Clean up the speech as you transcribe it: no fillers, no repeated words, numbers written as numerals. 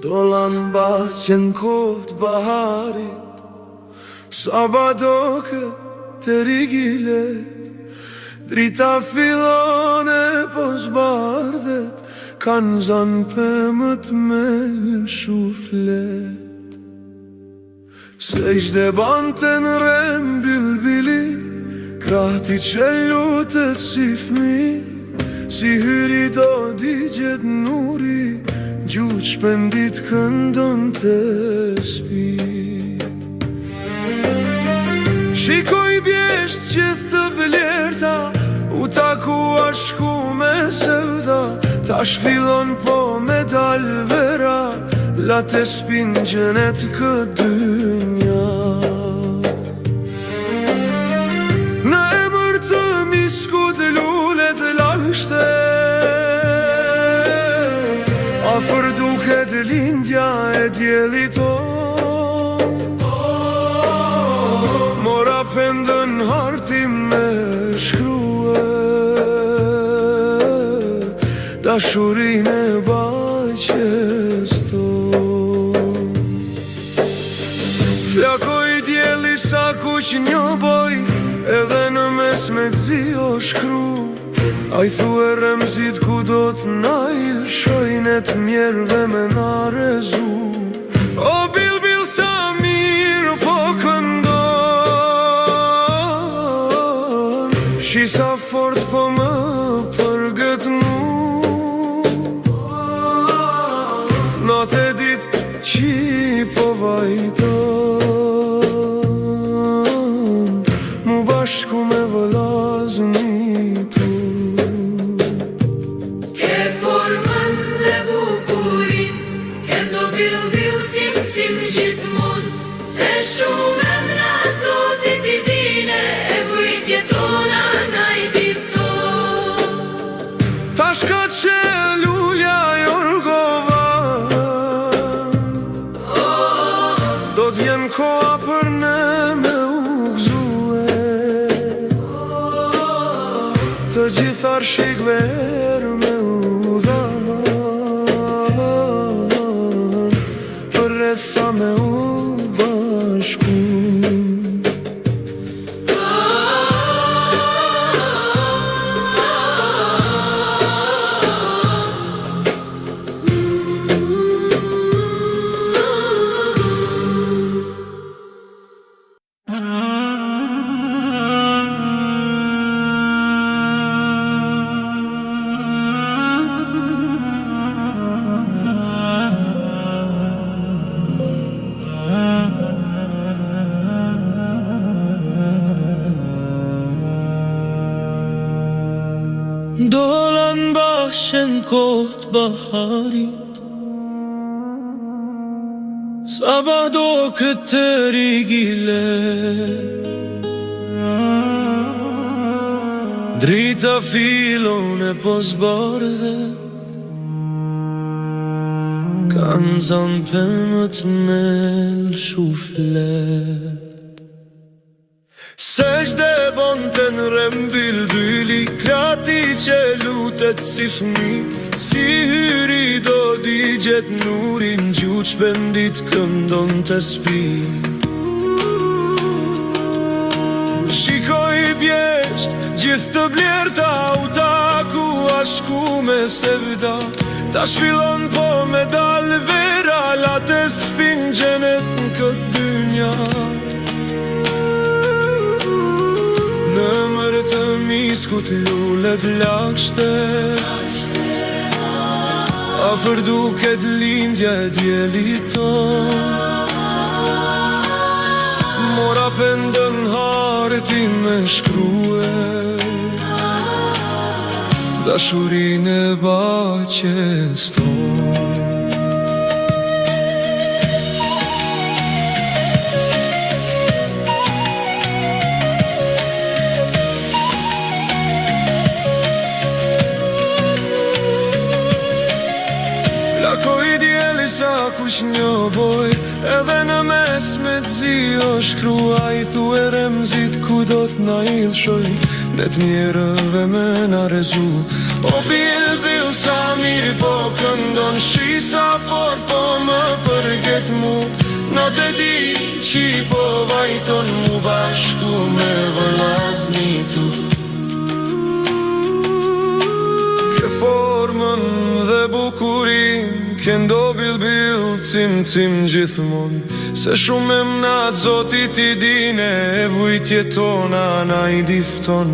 Dolan baqen kohët baharit, sabado këtë rigilet, drita fillon e posbardhet, kanë zanë pëmët me shuflet. Se ishte bante në rem bilbili, krahti që lutet si fmi, si hyri do digjet nuri, gjutë shpendit këndon të spi. Shikoj bjesht qith të blerta, u taku ashku me sevda, ta shfilon po me dal vera, la të spin gjenet këtë dynja. Në emër të miskut lullet lashte, afër duket lindja e djelit ton. Mora pendën hartim me shkrue, dashurin e baqes ton. Flakoj djeli sa kuq një boj, edhe në mes me zi o shkru. A i thue remzit ku do t'na ilshojnet mjerve me na rezu. O bil sa mirë po këndon, shi sa fort po më përgëtnu. Not e dit qi po vajton, mu bashku me vëlazni tu. Sim gjithmon, se shumë emra Zotit I dine, e vujtje tona na I difton. Tash ka që lulja jorgova, do t'jen koha për ne me u gzue, të gjithar shikve erë me u dhavan, sa me u bashku. Dolan baqen kohët baharit, sabado këtë rigilet, drita filon e posbardhet, kanë zanë pëmët me shuflet. Se shde bonte në rem bilbili, krati që lutet si fmi, si hyri do digjet nurin, gjutë shpendit këndon të spi. Shikoj bjesht gjithë të blerta, u taku ashku me sevda, ta shfilon po me dal vera, la të spin gjenet në këtë dynja. Në mërë të miskut lullet lakshte, afër duket lindja e djelit ton. Mora pendën hartin me shkrue, dashurin e baqes ton. boj, edhe në mes me zi o shkrua. I thue Remzit ku do t'na ilshoj, ne t'mjerëve me na rezu. O bil sa mirë po këndon, shi sa fort po më përget mu. Në të di që i po vajton mu bashku me vëllazni tu. Ke formën dhe bukurin, ke ndo bil cim gjithmon. Se shumë e mnat zotit i dine, e vujtje tona na i difton.